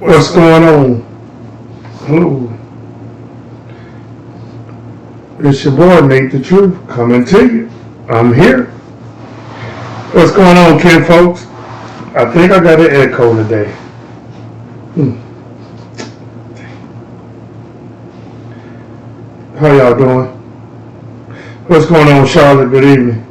What's going on? Hello. It's your boy, NateTheTruth, coming to you. I'm here. What's going on, Ken folks? I think I got an echo today. How y'all doing? What's going on, Charlotte? Good evening.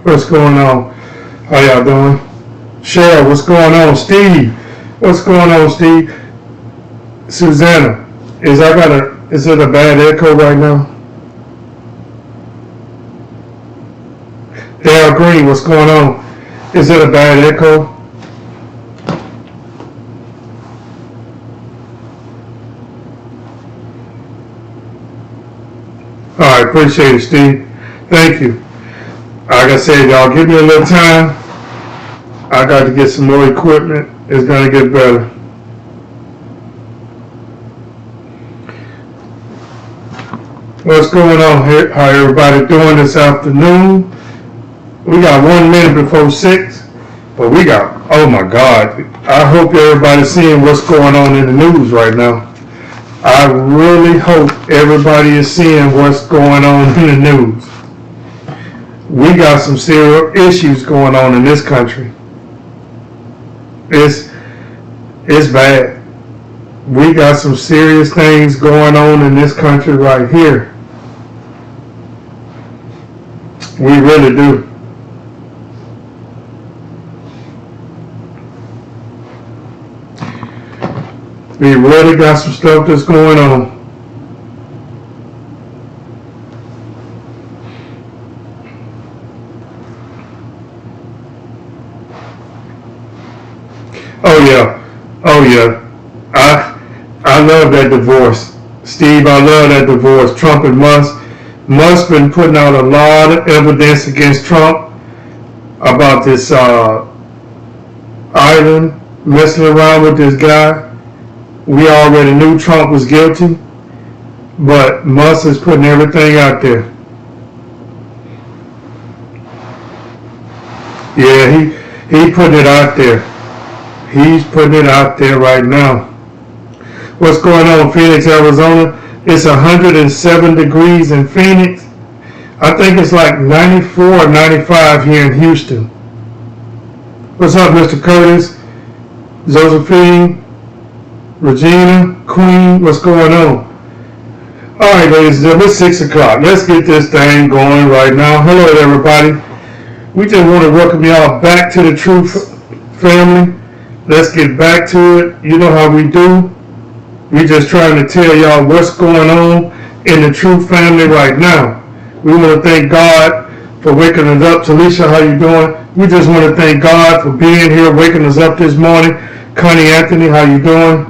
What's going on? How y'all doing? Cheryl, what's going on? Steve, what's going on, Steve? Susanna, is it a bad echo right now? Dale Green, what's going on? Is it a bad echo? Alright, appreciate it, Steve. Thank you. Like I said, y'all, give me a little time. I got to get some more equipment. It's going to get better. What's going on here? How everybody doing this afternoon? We got 1 minute before 6, but we got, oh my God. I hope everybody's seeing what's going on in the news right now. I really hope everybody is seeing what's going on in the news. We got some serious issues going on in this country. It's bad. We got some serious things going on in this country right here. We really do. We really got some stuff that's going on. Oh yeah. I love that divorce. Steve, I love that divorce. Trump and Musk. Musk been putting out a lot of evidence against Trump about this island, messing around with this guy. We already knew Trump was guilty, but Musk is putting everything out there. Yeah, he putting it out there. He's putting it out there right now. What's going on, Phoenix, Arizona? It's 107 degrees in Phoenix. I think it's like 94 or 95 here in Houston. What's up, Mr. Curtis? Josephine? Regina? Queen? What's going on? All right, ladies and gentlemen, it's 6 o'clock. Let's get this thing going right now. Hello, everybody. We just want to welcome y'all back to the Truth family. Let's get back to it. You know how we do. We just trying to tell y'all what's going on in the Truth family right now. We want to thank God for waking us up. Talisha, how you doing? We just want to thank God for being here, waking us up this morning. Connie Anthony, how you doing?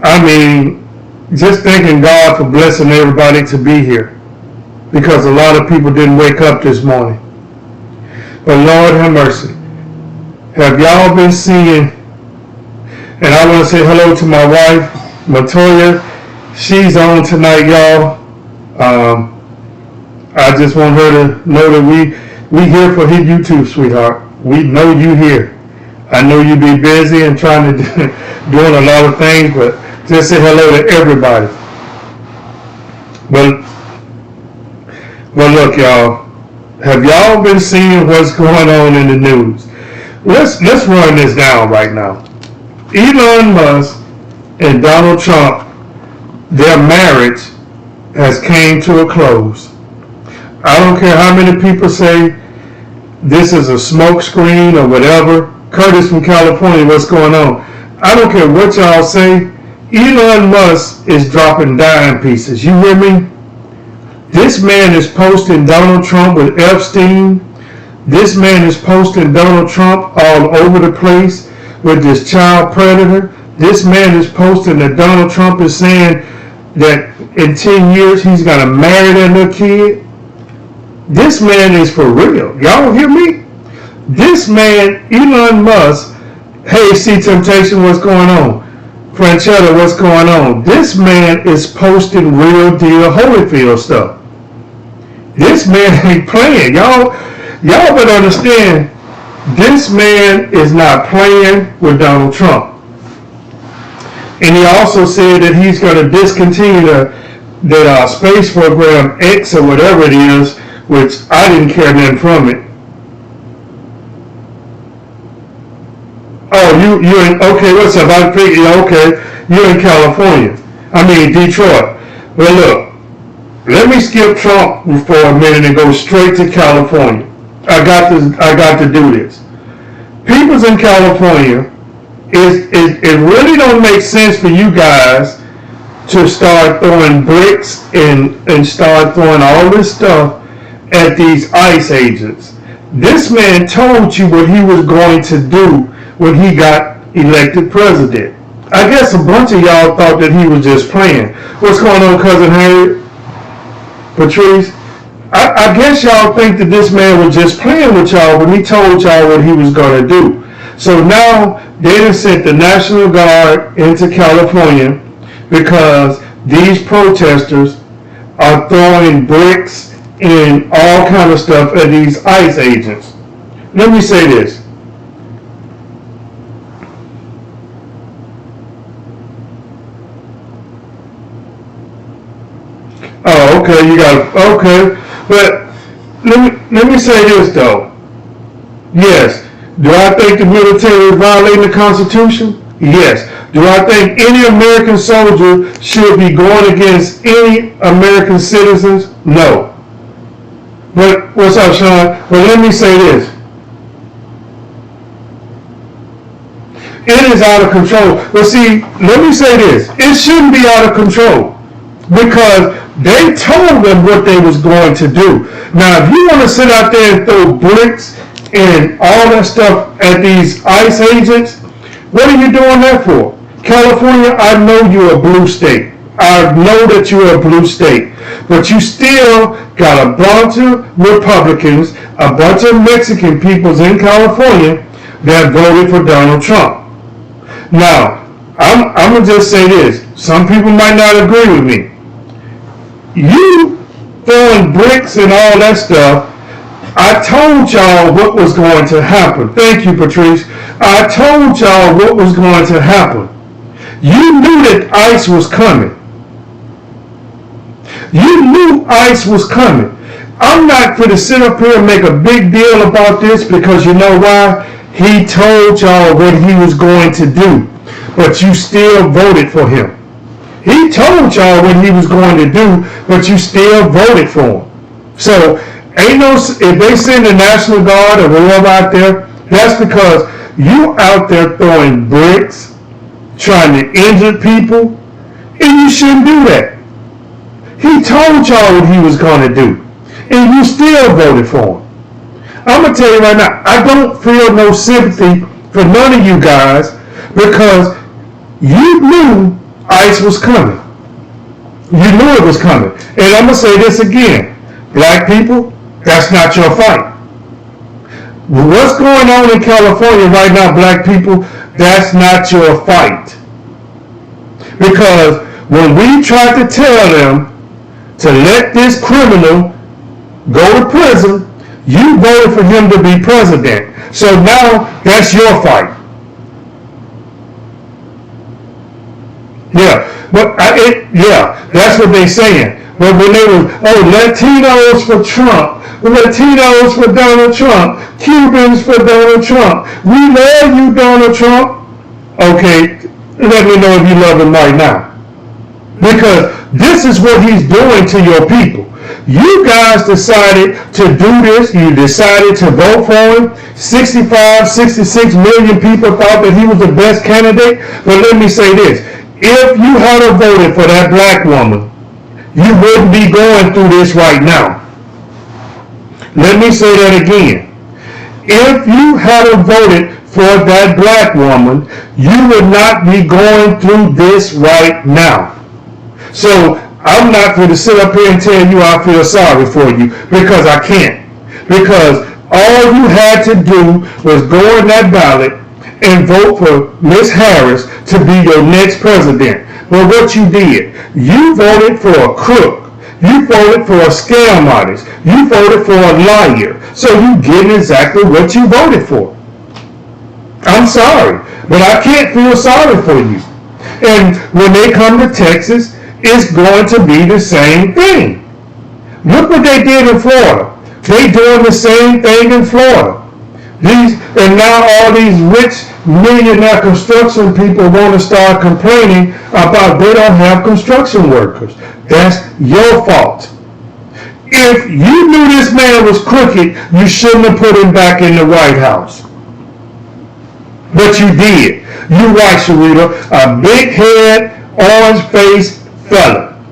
I mean, just thanking God for blessing everybody to be here, because a lot of people didn't wake up this morning. But Lord have mercy. Have y'all been seeing, and I want to say hello to my wife, Matoya. She's on tonight, y'all. I just want her to know that we here for his YouTube, sweetheart. We know you here. I know you be busy and trying to doing a lot of things, but just say hello to everybody. But look, y'all. Have y'all been seeing what's going on in the news? Let's run this down right now. Elon Musk and Donald Trump, their marriage has came to a close. I don't care how many people say this is a smoke screen or whatever. Curtis from California, what's going on? I don't care what y'all say. Elon Musk is dropping dime pieces. You hear me? This man is posting Donald Trump with Epstein. This man is posting Donald Trump all over the place with this child predator. This man is posting that Donald Trump is saying that in 10 years he's going to marry that little kid. This man is for real. Y'all hear me? This man, Elon Musk, hey, see Temptation, what's going on? Parental, what's going on? This man is posting real deal Holyfield stuff. This man ain't playing. Y'all better understand, this man is not playing with Donald Trump. And he also said that he's going to discontinue that space program X or whatever it is, which I didn't care nothing from it. Oh, you in, okay, what's up? I figured, okay, you're in California. I mean, Detroit. Well, look, let me skip Trump for a minute and go straight to California. I got to do this. People's in California, it really don't make sense for you guys to start throwing bricks and start throwing all this stuff at these ICE agents. This man told you what he was going to do when he got elected president. I guess a bunch of y'all thought that he was just playing. What's going on, Cousin Harriet? Patrice? I guess y'all think that this man was just playing with y'all when he told y'all what he was going to do. So now they done sent the National Guard into California because these protesters are throwing bricks and all kind of stuff at these ICE agents. Let me say this. Oh, okay, you got, okay. But let me say this though. Yes. Do I think the military is violating the Constitution? Yes. Do I think any American soldier should be going against any American citizens? No. But what's up, Sean? Well, let me say this. It is out of control. But see, let me say this. It shouldn't be out of control because they told them what they was going to do. Now, if you want to sit out there and throw bricks and all that stuff at these ICE agents, what are you doing that for? California, I know you're a blue state. I know that you're a blue state. But you still got a bunch of Republicans, a bunch of Mexican peoples in California that voted for Donald Trump. Now, I'm going to just say this. Some people might not agree with me. You throwing bricks and all that stuff, I told y'all what was going to happen. Thank you, Patrice. I told y'all what was going to happen. You knew that ICE was coming. You knew ICE was coming. I'm not going to sit up here and make a big deal about this because you know why? He told y'all what he was going to do, but you still voted for him. He told y'all what he was going to do, but you still voted for him. So, ain't no, if they send the National Guard or whatever out there, that's because you out there throwing bricks, trying to injure people, and you shouldn't do that. He told y'all what he was going to do, and you still voted for him. I'm going to tell you right now, I don't feel no sympathy for none of you guys because you knew ICE was coming. You knew it was coming. And I'm going to say this again. Black people, that's not your fight. What's going on in California right now, black people, that's not your fight. Because when we tried to tell them to let this criminal go to prison, you voted for him to be president. So now that's your fight. Yeah, but that's what they saying. But when they were, Latinos for Trump, Latinos for Donald Trump, Cubans for Donald Trump, we love you, Donald Trump. Okay, let me know if you love him right now. Because this is what he's doing to your people. You guys decided to do this. You decided to vote for him. 65, 66 million people thought that he was the best candidate. But let me say this. If you had voted for that black woman, you wouldn't be going through this right now. Let me say that again. If you had voted for that black woman, you would not be going through this right now. So I'm not going to sit up here and tell you I feel sorry for you, because I can't. Because all you had to do was go in that ballot and vote for Miss Harris to be your next president. Well, what you did, you voted for a crook. You voted for a scam artist. You voted for a liar. So you getting exactly what you voted for. I'm sorry, but I can't feel sorry for you. And when they come to Texas, it's going to be the same thing. Look what they did in Florida. They doing the same thing in Florida. And now all these rich millionaire construction people want to start complaining about they don't have construction workers. That's your fault. If you knew this man was crooked, you shouldn't have put him back in the White House. But you did. You right, Sharita, a big head, orange face fella.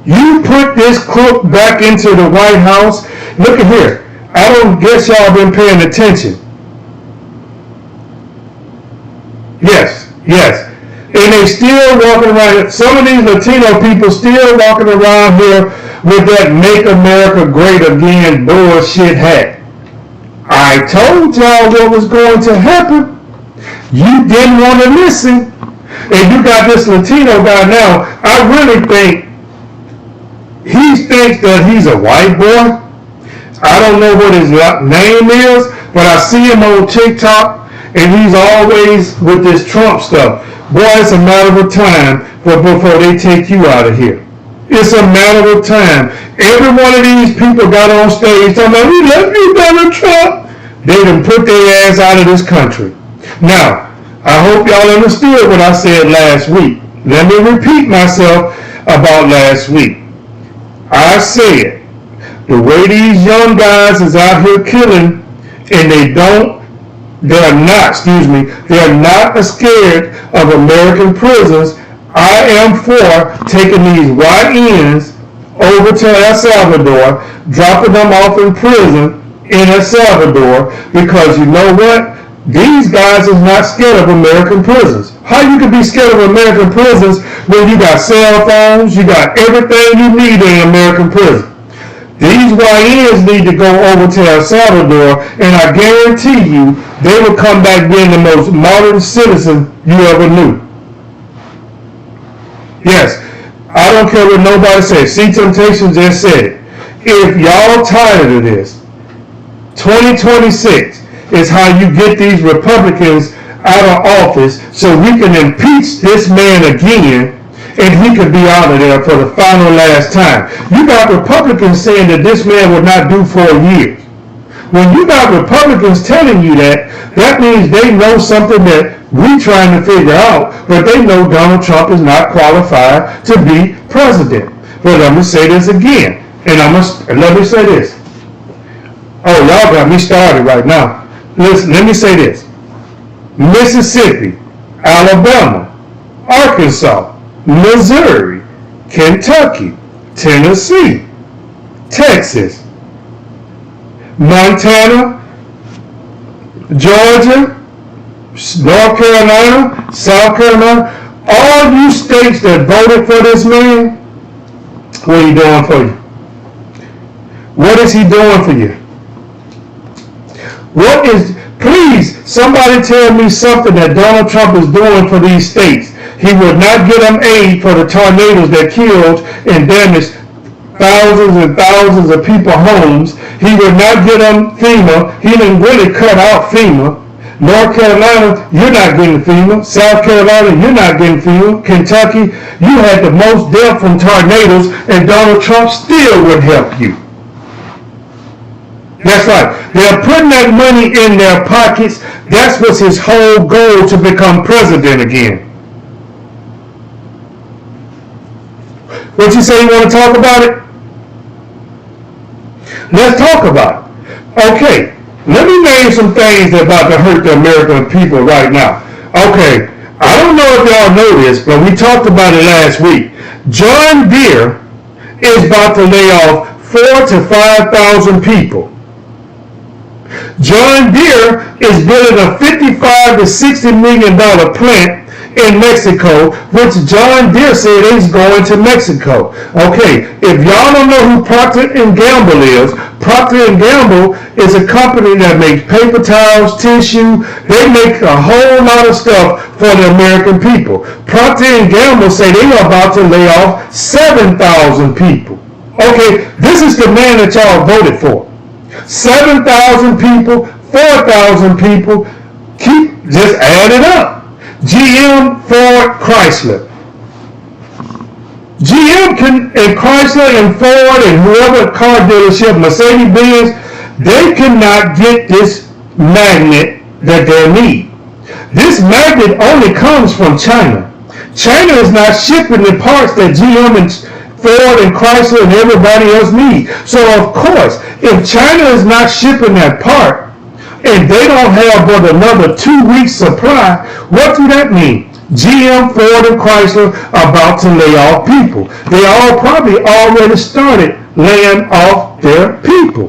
You put this crook back into the White House. Look at here. I don't guess y'all been paying attention. Yes. And they still walking around, some of these Latino people still walking around here with that Make America Great Again bullshit hat. I told y'all what was going to happen. You didn't want to listen. And you got this Latino guy now. I really think he thinks that he's a white boy. I don't know what his name is, but I see him on TikTok, and he's always with this Trump stuff. Boy, it's a matter of time before they take you out of here. It's a matter of time. Every one of these people got on stage talking about, we love you, Donald Trump. They done put their ass out of this country. Now, I hope y'all understood what I said last week. Let me repeat myself about last week. I said, the way these young guys is out here killing, and they're not scared of American prisons. I am for taking these YNs over to El Salvador, dropping them off in prison in El Salvador, because you know what? These guys is not scared of American prisons. How you can be scared of American prisons when you got cell phones, you got everything you need in American prison? These YNs need to go over to El Salvador, and I guarantee you they will come back being the most modern citizen you ever knew. Yes, I don't care what nobody says. See, Temptation just said it. If y'all tired of this, 2026 is how you get these Republicans out of office so we can impeach this man again and he could be out of there for the final last time. You got Republicans saying that this man would not do 4 years. When you got Republicans telling you that, that means they know something that we're trying to figure out, but they know Donald Trump is not qualified to be president. But let me say this again, and let me say this. Oh, y'all got me started right now. Listen, let me say this. Mississippi, Alabama, Arkansas, Missouri, Kentucky, Tennessee, Texas, Montana, Georgia, North Carolina, South Carolina, all you states that voted for this man, what are you doing for you? What is he doing for you? Please, somebody tell me something that Donald Trump is doing for these states. He would not get them aid for the tornadoes that killed and damaged thousands and thousands of people's homes. He would not get them FEMA. He didn't really cut out FEMA. North Carolina, you're not getting FEMA. South Carolina, you're not getting FEMA. Kentucky, you had the most death from tornadoes, and Donald Trump still would help you. That's right. They're putting that money in their pockets. That's what's his whole goal, to become president again. What you say, you want to talk about it? Let's talk about it. Okay, let me name some things that are about to hurt the American people right now. Okay, I don't know if y'all know this, but we talked about it last week. John Deere is about to lay off 4,000 to 5,000 people. John Deere is building a $55 to $60 million plant in Mexico, which John Deere said he's going to Mexico. Okay, if y'all don't know who Procter & Gamble is, Procter & Gamble is a company that makes paper towels, tissue. They make a whole lot of stuff for the American people. Procter & Gamble say they are about to lay off 7,000 people. Okay, this is the man that y'all voted for. 7,000 people, 4,000 people, just add it up. GM, Ford, Chrysler. GM and Chrysler and Ford and whoever car dealership, Mercedes-Benz, they cannot get this magnet that they need. This magnet only comes from China. China is not shipping the parts that GM and Ford and Chrysler and everybody else need. So of course, if China is not shipping that part, and they don't have but another 2 weeks supply, what do that mean? GM, Ford, and Chrysler are about to lay off people. They all probably already started laying off their people.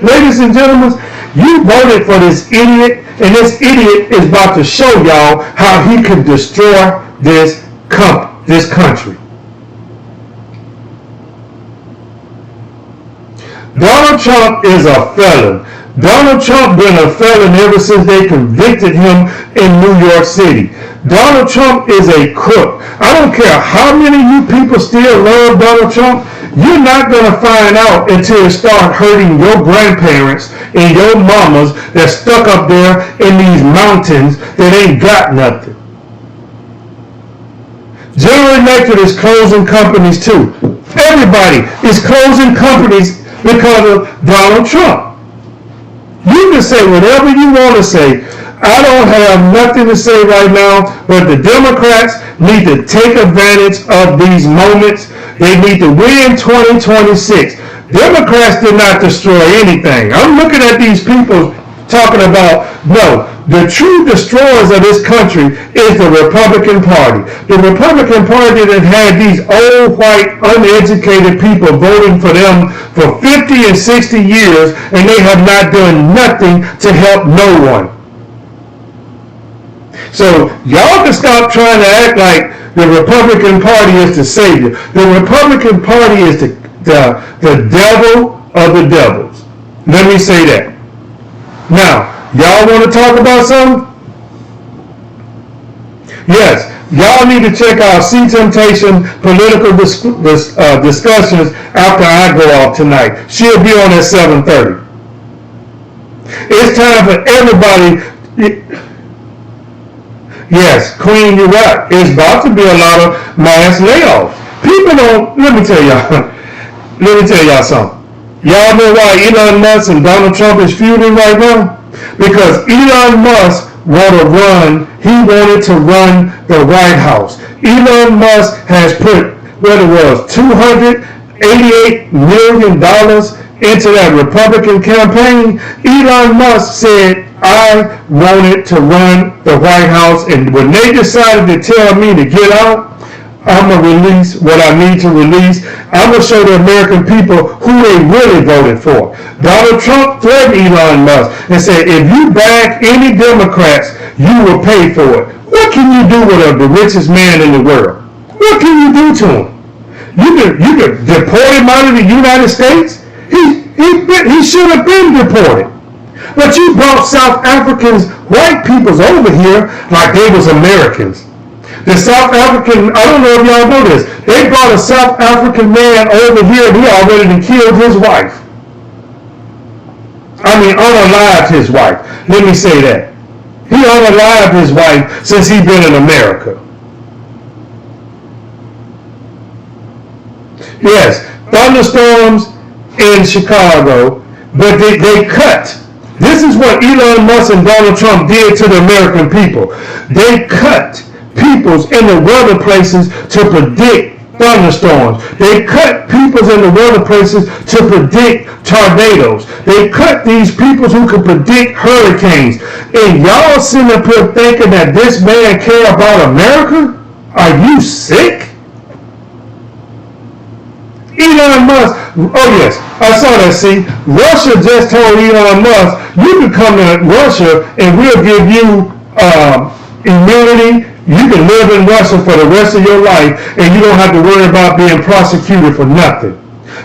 Ladies and gentlemen, you voted for this idiot, and this idiot is about to show y'all how he could destroy this country. Donald Trump is a felon. Donald Trump been a felon ever since they convicted him in New York City. Donald Trump is a crook. I don't care how many of you people still love Donald Trump. You're not going to find out until it start hurting your grandparents and your mamas that's stuck up there in these mountains that ain't got nothing. General Electric is closing companies too. Everybody is closing companies because of Donald Trump. You can say whatever you want to say. I don't have nothing to say right now, but the Democrats need to take advantage of these moments. They need to win 2026. Democrats did not destroy anything. I'm looking at these people talking about, no, the true destroyers of this country is the Republican Party. The Republican Party that had these old, white, uneducated people voting for them for 50 and 60 years, and they have not done nothing to help no one. So y'all can stop trying to act like the Republican Party is the savior. The Republican Party is the devil of the devils. Let me say that. Now, y'all want to talk about something? Yes, y'all need to check out See Temptation political discussions after I go off tonight. She'll be on at 7:30. It's time for everybody. Yes, Queen, you're right. It's about to be a lot of mass layoffs. People don't, let me tell y'all something. Y'all know why Elon Musk and Donald Trump is feuding right now? Because Elon Musk wanted to run the White House. Elon Musk has put, $288 million into that Republican campaign. Elon Musk said, I wanted to run the White House, and when they decided to tell me to get out, I'm going to release what I need to release. I'm going to show the American people who they really voted for. Donald Trump threatened Elon Musk and said, if you back any Democrats, you will pay for it. What can you do with the richest man in the world? What can you do to him? You could deport him out of the United States? He should have been deported. But you brought South Africans, white peoples over here like they was Americans. The South African, I don't know if y'all know this, they brought a South African man over here and he already killed his wife. I mean, unalived his wife. Let me say that. He unalived his wife since he been in America. Yes, thunderstorms in Chicago, but they cut. This is what Elon Musk and Donald Trump did to the American people. They cut peoples in the weather places to predict thunderstorms. They cut peoples in the weather places to predict tornadoes. They cut these peoples who could predict hurricanes. And y'all sitting up here thinking that this man care about America? Are you sick? Elon Musk Oh yes, I saw that. See, Russia just told Elon Musk, you can come to Russia and we'll give you immunity. You can live in Russia for the rest of your life and you don't have to worry about being prosecuted for nothing.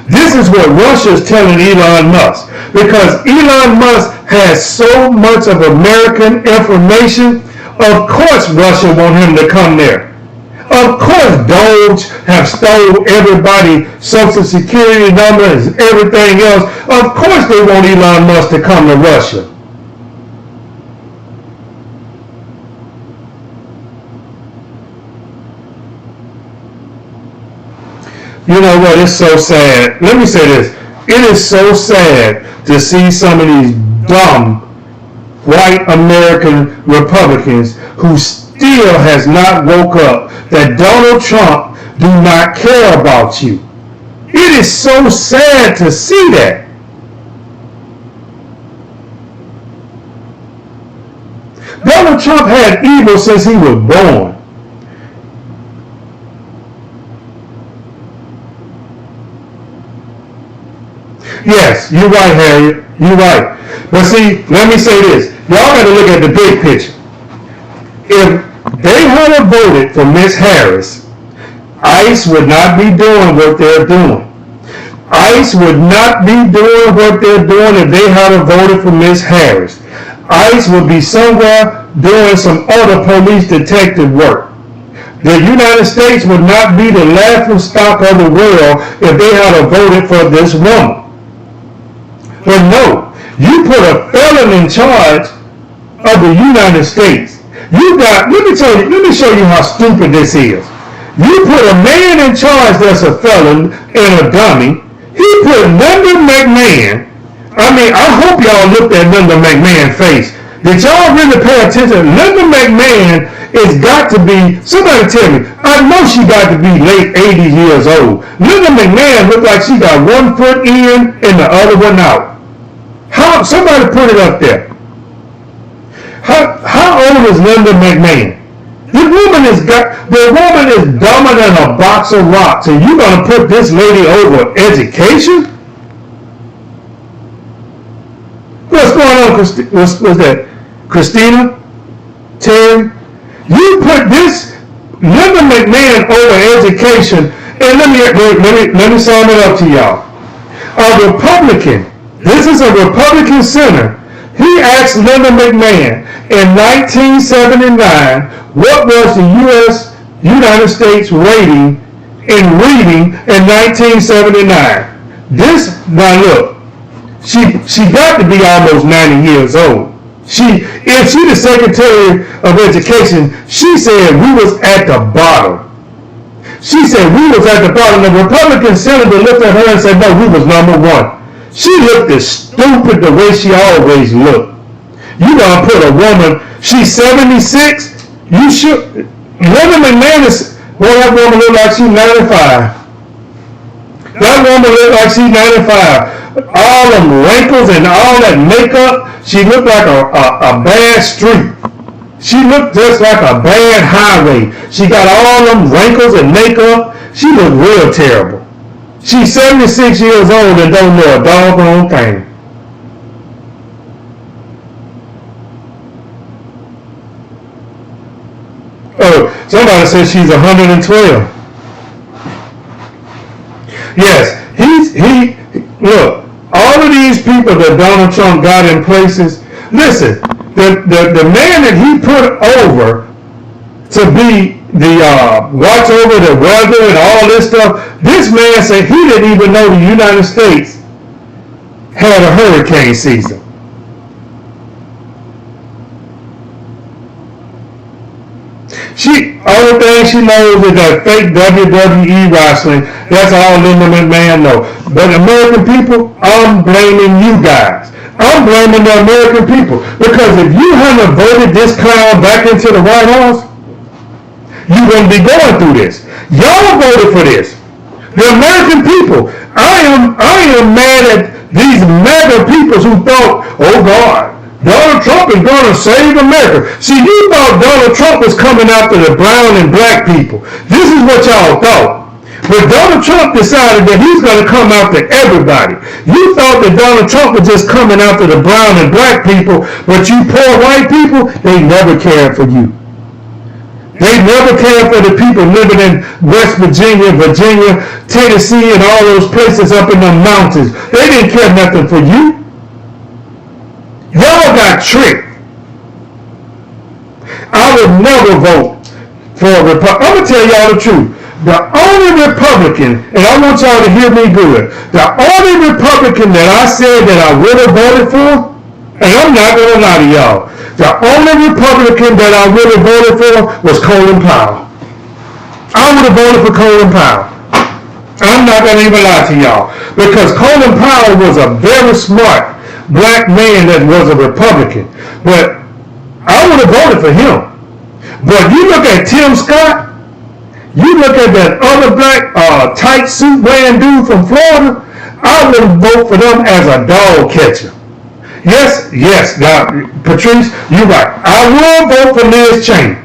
This is what Russia is telling Elon Musk, because Elon Musk has so much of American information. Of course Russia want him to come there. Of course Doge have stole everybody's social security numbers and everything else. Of course they want Elon Musk to come to Russia. You know what? It's so sad. Let me say this. It is so sad to see some of these dumb white American Republicans who still has not woke up that Donald Trump do not care about you. It is so sad to see that. Donald Trump had evil since he was born. Yes, you're right, Harriet. You're right. But see, let me say this. Y'all got to look at the big picture. If they had voted for Miss Harris, ICE would not be doing what they're doing. ICE would not be doing what they're doing if they had voted for Miss Harris. ICE would be somewhere doing some other police detective work. The United States would not be the laughing stock of the world if they had voted for this woman. But no, you put a felon in charge of the United States. Let me show you how stupid this is. You put a man in charge that's a felon and a dummy. He put Linda McMahon. I hope y'all looked at Linda McMahon's face. Did y'all really pay attention? Linda McMahon has got to be, somebody tell me, I know she got to be late 80 years old. Linda McMahon looked like she got one foot in and the other one out. Somebody put it up there. How old is Linda McMahon? The woman is dumber than a box of rocks, and you gonna put this lady over education? What's going on, what's that? Christina? Terry? You put this Linda McMahon over education, and let me sum it up to y'all. A Republican, this is a Republican senator, he asked Linda McMahon in 1979 what was the United States rating in reading in 1979. Now look, she got to be almost 90 years old. If she the Secretary of Education, she said we was at the bottom. She said we was at the bottom. The Republican senator looked at her and said, no, we was number one. She looked as stupid the way she always looked. You gonna put a woman, she's 76, you should, Linda McMahon that woman look like she's 95. That woman look like she's 95. All them wrinkles and all that makeup, she looked like a bad street. She looked just like a bad highway. She got all them wrinkles and makeup. She looked real terrible. She's 76 years old and don't know a doggone thing. Oh, somebody says she's 112. Yes, look, all of these people that Donald Trump got in places, listen, the man that he put over to be the watch over the weather and all this stuff, this man said he didn't even know the United States had a hurricane season. Only thing she knows is that fake WWE wrestling. That's all Linda McMahon knows. But American people, I'm blaming you guys. I'm blaming the American people. Because if you hadn't voted this clown back into the White House, you wouldn't be going through this. Y'all voted for this. The American people. I am mad at these MAGA people who thought, oh God, Donald Trump is going to save America. See, you thought Donald Trump was coming after the brown and black people. This is what y'all thought. But Donald Trump decided that he's going to come after everybody. You thought that Donald Trump was just coming after the brown and black people, but you poor white people, they never cared for you. They never cared for the people living in West Virginia, Virginia, Tennessee, and all those places up in the mountains. They didn't care nothing for you. Y'all got tricked. I would never vote for a Republican. I'm going to tell y'all the truth. The only Republican, and I want y'all to hear me good, the only Republican that I said that I would have voted for, and I'm not going to lie to y'all, the only Republican that I would have voted for was Colin Powell. I would have voted for Colin Powell. I'm not going to even lie to y'all, because Colin Powell was a very smart black man that was a Republican, but I would have voted for him. But you look at Tim Scott, you look at that other black tight suit wearing dude from Florida, I wouldn't vote for them as a dog catcher. Yes, now, Patrice, you're right. I will vote for Liz Cheney.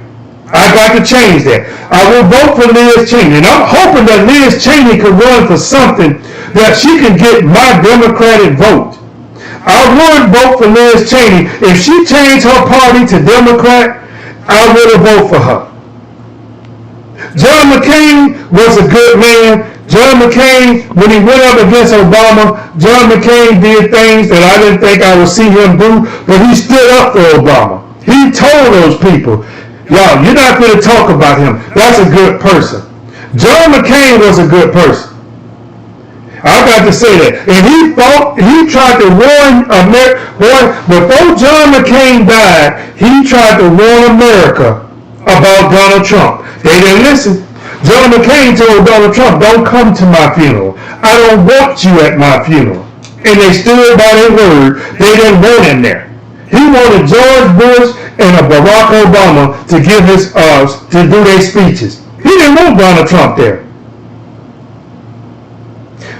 I got to change that. I will vote for Liz Cheney. And I'm hoping that Liz Cheney could run for something that she can get my Democratic vote. I would vote for Liz Cheney. If she changed her party to Democrat, I would have voted for her. John McCain was a good man. John McCain, when he went up against Obama, John McCain did things that I didn't think I would see him do, but he stood up for Obama. He told those people, y'all, you're not going to talk about him. That's a good person. John McCain was a good person. I got to say that. And he tried to warn America. Before John McCain died, he tried to warn America about Donald Trump. They didn't listen. John McCain told Donald Trump, don't come to my funeral. I don't want you at my funeral. And they stood by their word. They didn't want him there. He wanted George Bush and Barack Obama to give to do their speeches. He didn't want Donald Trump there.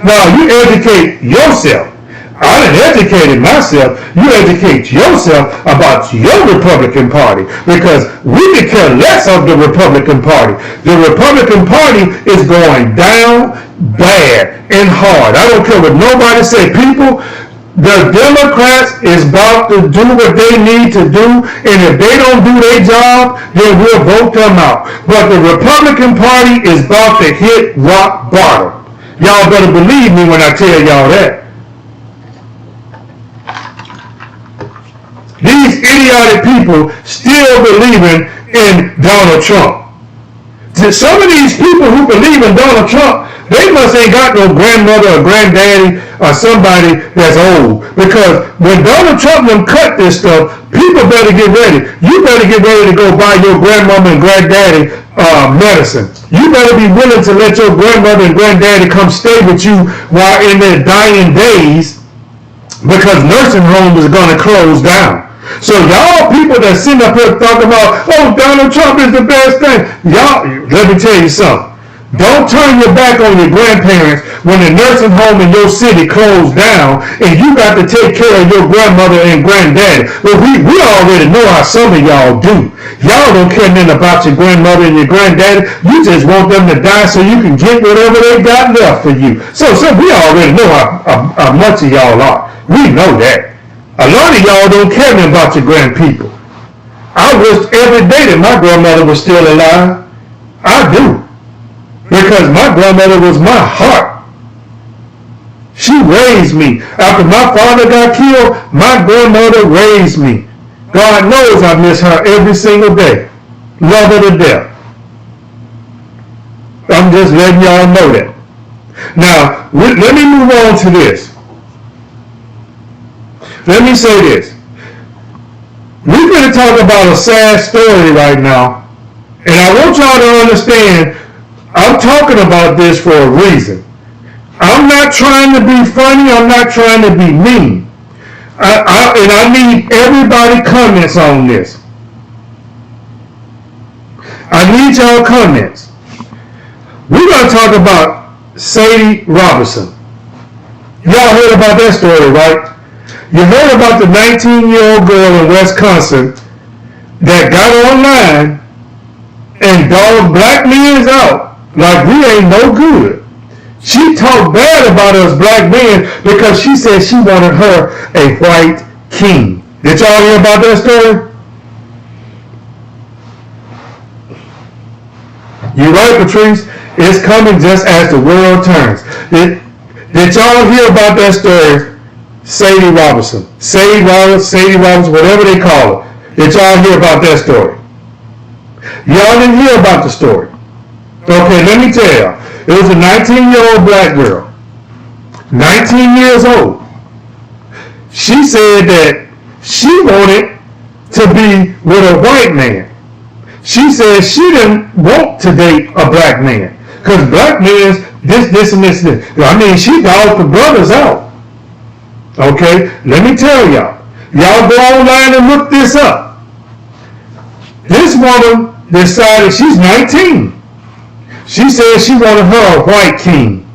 Now, you educate yourself. I done educated myself. You educate yourself about your Republican Party, because we could care less of the Republican Party. The Republican Party is going down bad and hard. I don't care what nobody say. People, the Democrats is about to do what they need to do, and if they don't do their job, then we'll vote them out. But the Republican Party is about to hit rock bottom. Y'all better believe me when I tell y'all that. These idiotic people still believing in Donald Trump. Some of these people who believe in Donald Trump, they must ain't got no grandmother or granddaddy or somebody that's old. Because when Donald Trump them cut this stuff, people better get ready. You better get ready to go buy your grandmama and granddaddy medicine. You better be willing to let your grandmother and granddaddy come stay with you while in their dying days, because nursing homes is going to close down. So y'all people that sitting up here talking about, oh, Donald Trump is the best thing. Y'all, let me tell you something. Don't turn your back on your grandparents when the nursing home in your city closed down and you got to take care of your grandmother and granddaddy. Well, we already know how some of y'all do. Y'all don't care nothing about your grandmother and your granddaddy. You just want them to die so you can get whatever they got left for you. So we already know how much of y'all are. We know that. A lot of y'all don't care about your grandpeople. I wish every day that my grandmother was still alive. I do. Because my grandmother was my heart. She raised me. After my father got killed, my grandmother raised me. God knows I miss her every single day. Love her to death. I'm just letting y'all know that. Now, let me move on to this. Let me say this. We're going to talk about a sad story right now. And I want y'all to understand, I'm talking about this for a reason. I'm not trying to be funny. I'm not trying to be mean. And I need everybody comments on this. I need y'all comments. We're going to talk about Sadie Robertson. Y'all heard about that story, right? You heard about the 19-year-old girl in Wisconsin that got online and dogged black men out like we ain't no good. She talked bad about us black men because she said she wanted her a white king. Did y'all hear about that story? You're right, Patrice. It's coming just as the world turns. Did y'all hear about that story? Sadie Robertson, whatever they call her. Did y'all hear about that story? Y'all didn't hear about the story. Okay, let me tell y'all. It was a 19-year-old black girl. 19 years old. She said that she wanted to be with a white man. She said she didn't want to date a black man. Because black men's this, and this. I mean, she dogged the brothers out. Okay, let me tell y'all. Y'all go online and look this up. This woman decided, she's 19. She said she wanted her a white king.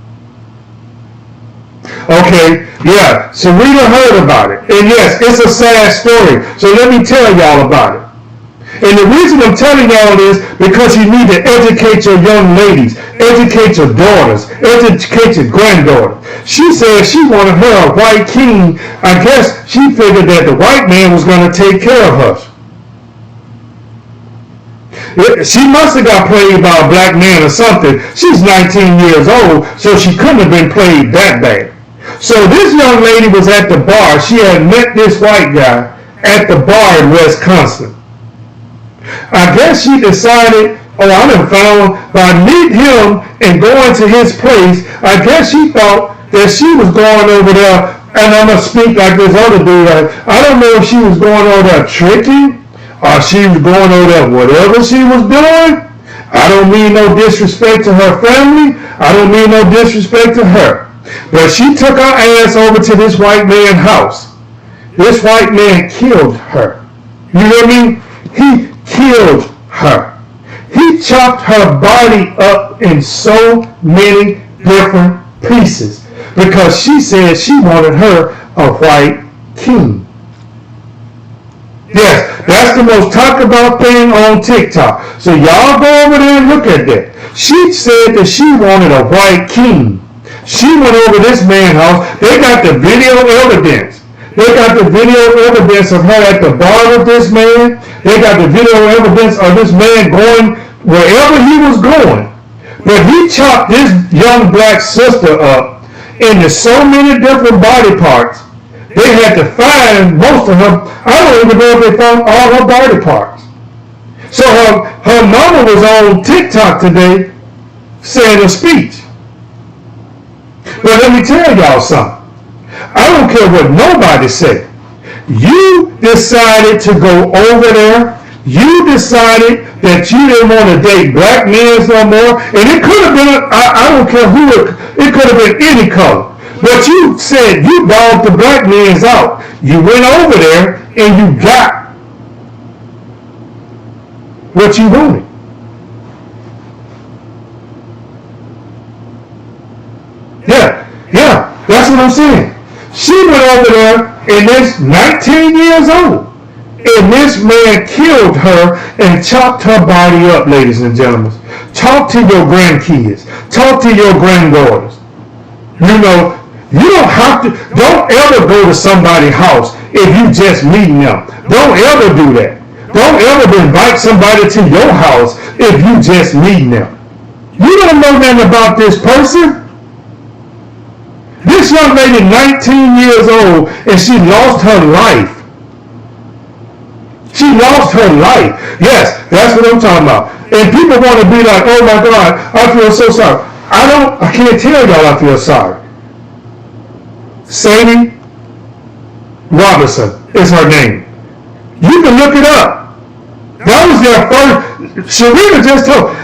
Okay, yeah, Serena heard about it. And yes, it's a sad story. So let me tell y'all about it. And the reason I'm telling y'all is because you need to educate your young ladies, educate your daughters, educate your granddaughter. She said she wanted her a white king. I guess she figured that the white man was going to take care of her. She must have got played by a black man or something. She's 19 years old, so she couldn't have been played that bad. So this young lady was at the bar. She had met this white guy at the bar in Wisconsin. I guess she decided, I done found, by meeting him and going to his place, I guess she thought that she was going over there, and I'm going to speak like this other dude. I don't know if she was going over there tricking, or she was going over there whatever she was doing. I don't mean no disrespect to her family. I don't mean no disrespect to her. But she took her ass over to this white man's house. This white man killed her. You hear me? He killed her. He chopped her body up in so many different pieces because she said she wanted her a white king. Yes, that's the most talked about thing on TikTok. So y'all go over there and look at that. She said that she wanted a white king. She went over this man's house. They got the video evidence. They got the video evidence of her at the bar with this man. They got the video evidence of this man going wherever he was going. But he chopped this young black sister up into so many different body parts. They had to find most of her. I don't even know if they found all her body parts. So her mama was on TikTok today saying a speech. But let me tell y'all something. I don't care what nobody say. You decided to go over there. You decided that you didn't want to date black men no more. And it could have been, I don't care who, it could have been any color. But you said you dogged the black men's out. You went over there and you got what you wanted. Yeah, that's what I'm saying. She went over there and this 19 years old. And this man killed her and chopped her body up, ladies and gentlemen. Talk to your grandkids. Talk to your granddaughters. You know, you don't ever go to somebody's house if you just meeting them. Don't ever do that. Don't ever invite somebody to your house if you just meeting them. You don't know nothing about this person. This young lady, 19 years old, and she lost her life. She lost her life. Yes, that's what I'm talking about. And people want to be like, oh my God, I feel so sorry. I can't tell y'all I feel sorry. Sadie Robertson is her name. You can look it up. That was their first, Serena just told,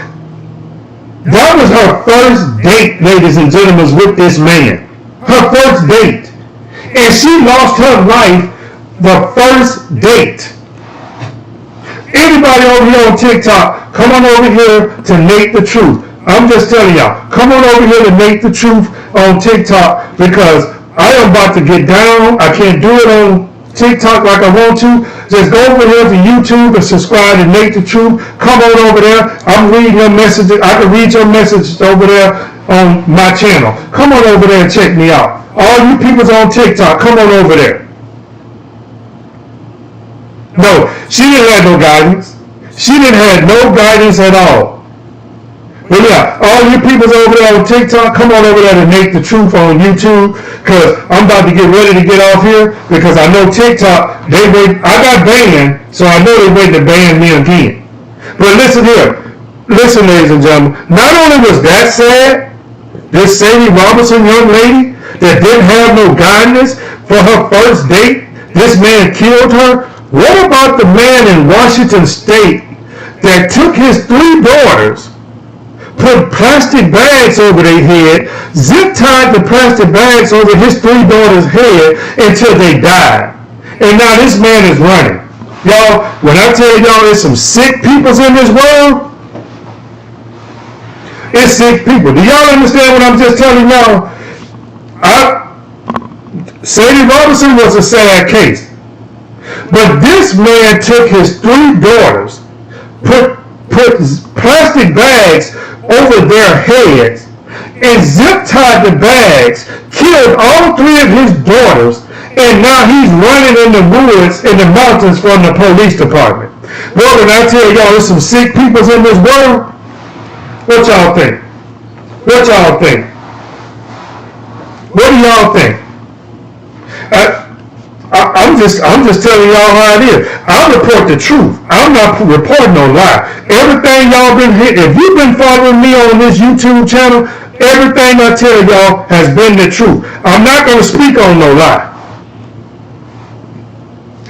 that was her first date, ladies and gentlemen, with this man. Her first date. And she lost her life the first date. Anybody over here on TikTok, come on over here to NateTheTruth. I'm just telling y'all, come on over here to NateTheTruth on TikTok because I am about to get down. I can't do it on TikTok like I want to. Just go over here to YouTube and subscribe to Nate the Truth. Come on over there. I'm reading your messages. I can read your messages over there on my channel. Come on over there and check me out. All you people's on TikTok, come on over there. No, she didn't have no guidance. She didn't have no guidance at all. But yeah, all you people's over there on TikTok, come on over there to Nate the Truth on YouTube, because I'm about to get ready to get off here, because I know TikTok, I got banned, so I know they're waiting to ban me again. But listen here. Listen, ladies and gentlemen, not only was that sad, this Sadie Robertson young lady that didn't have no guidance for her first date, this man killed her. What about the man in Washington State that took his 3 daughters, put plastic bags over their head, zip-tied the plastic bags over his 3 daughters' head until they died? And now this man is running. Y'all, when I tell y'all there's some sick peoples in this world, it's sick people. Do y'all understand what I'm just telling y'all? Sadie Robertson was a sad case. But this man took his 3 daughters, put plastic bags over their heads, and zip-tied the bags, killed all 3 of his daughters, and now he's running in the woods, in the mountains from the police department. Well, when I tell y'all there's some sick peoples in this world, what y'all think? What y'all think? What do y'all think? I'm just telling y'all how it is. I report the truth. I'm not reporting no lie. Everything y'all been hit, if you've been following me on this YouTube channel, everything I tell y'all has been the truth. I'm not going to speak on no lie.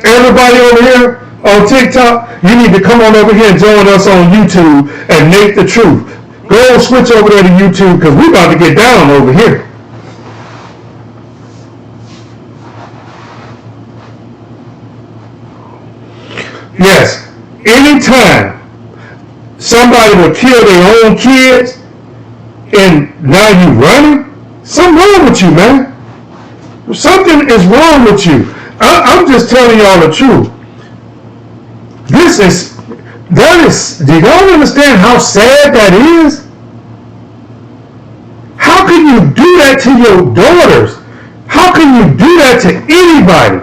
Everybody over here on TikTok, you need to come on over here and join us on YouTube and Nate the Truth. Go switch over there to YouTube, because we about to get down over here. Yes, anytime somebody will kill their own kids and now you running, something wrong with you, man. Something is wrong with you. I'm just telling y'all the truth. Do y'all understand how sad that is? How can you do that to your daughters? How can you do that to anybody?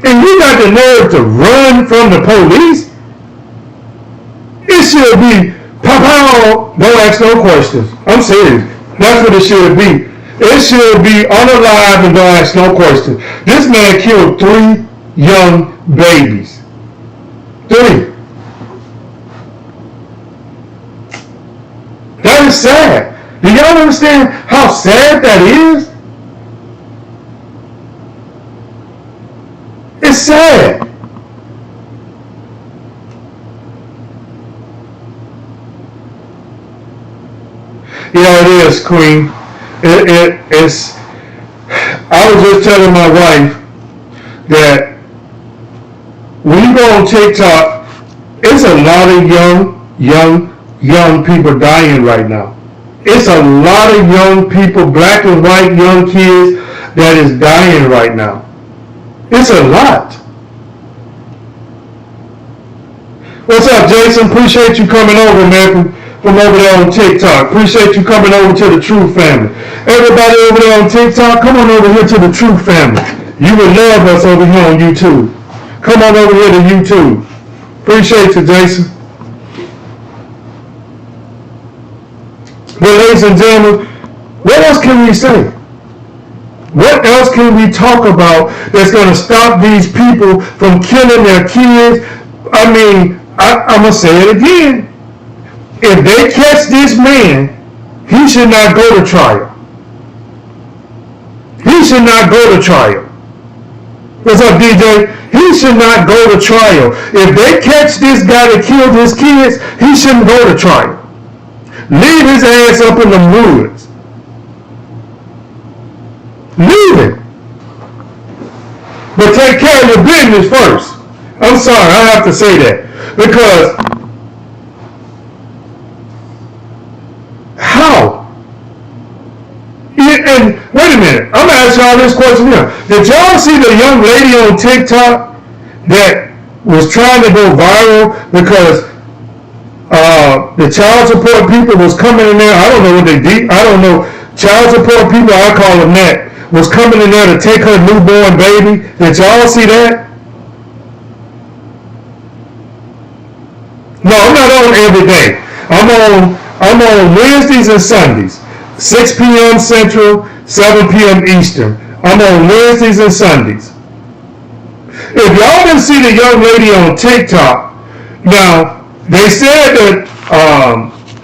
And you got the nerve to run from the police? It should be, pow, don't ask no questions. I'm serious. That's what it should be. It should be unalive and don't ask no questions. This man killed 3 young babies. 3. That is sad. Do y'all understand how sad that is? It's sad. Yeah, it is, Queen. It's. I was just telling my wife that when you go on TikTok, it's a lot of young people dying right now. It's a lot of young people, black and white young kids, that is dying right now. It's a lot. What's up, Jason? Appreciate you coming over, man, from over there on TikTok. Appreciate you coming over to the Truth family. Everybody over there on TikTok, come on over here to the Truth family. You would love us over here on YouTube. Come on over here to YouTube. Appreciate you, Jason. But ladies and gentlemen, what else can we say? What else can we talk about that's going to stop these people from killing their kids? I mean, I'm going to say it again. If they catch this man, he should not go to trial. He should not go to trial. What's up, DJ? He should not go to trial. If they catch this guy that killed his kids, he shouldn't go to trial. Leave his ass up in the woods. Leave it. But take care of your business first. I'm sorry, I have to say that. Because how? then, wait a minute, I'm going to ask y'all this question here. Did y'all see the young lady on TikTok that was trying to go viral because the child support people was coming in there? I don't know what they did. I don't know. Child support people, I call them that, was coming in there to take her newborn baby. Did y'all see that? No, I'm not on every day. I'm on Wednesdays and Sundays, 6 p.m. Central, 7 p.m. Eastern. I'm on Wednesdays and Sundays. If y'all didn't see the young lady on TikTok, now they said that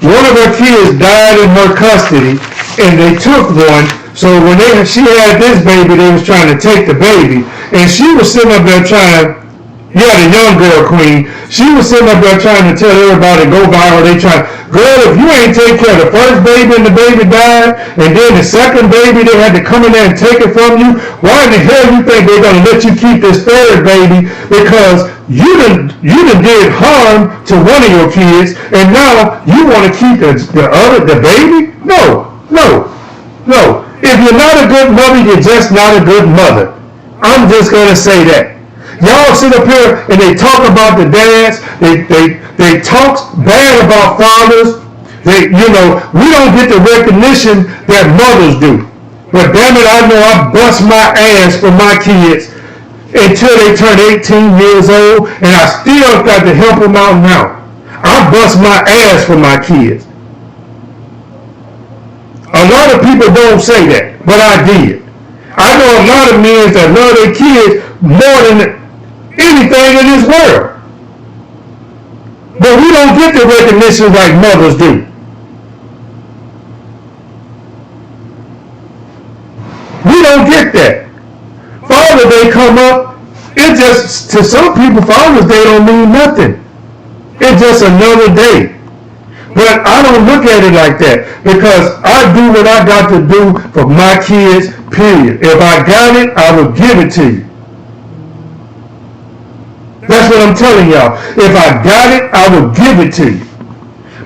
one of her kids died in her custody, and they took one. So when she had this baby, they was trying to take the baby, and she was sitting up there trying. Yeah, the young girl queen. She was sitting up there trying to tell everybody go viral. They trying, girl, if you ain't take care of the first baby and the baby died, and then the second baby they had to come in there and take it from you, why in the hell you think they're gonna let you keep this third baby? Because you done did harm to one of your kids, and now you want to keep the baby? No. If you're not a good mother, you're just not a good mother. I'm just gonna say that. Y'all sit up here and they talk about the dads. They talk bad about fathers. We don't get the recognition that mothers do. But damn it, I know I bust my ass for my kids until they turn 18 years old, and I still got to help them out now. I bust my ass for my kids. A lot of people don't say that, but I did. I know a lot of men that love their kids more than anything in this world. But we don't get the recognition like mothers do. We don't get that. Father's Day come up, it just, to some people, Father's Day don't mean nothing. It's just another day. But I don't look at it like that, because I do what I got to do for my kids, period. If I got it, I will give it to you. That's what I'm telling y'all. If I got it, I will give it to you.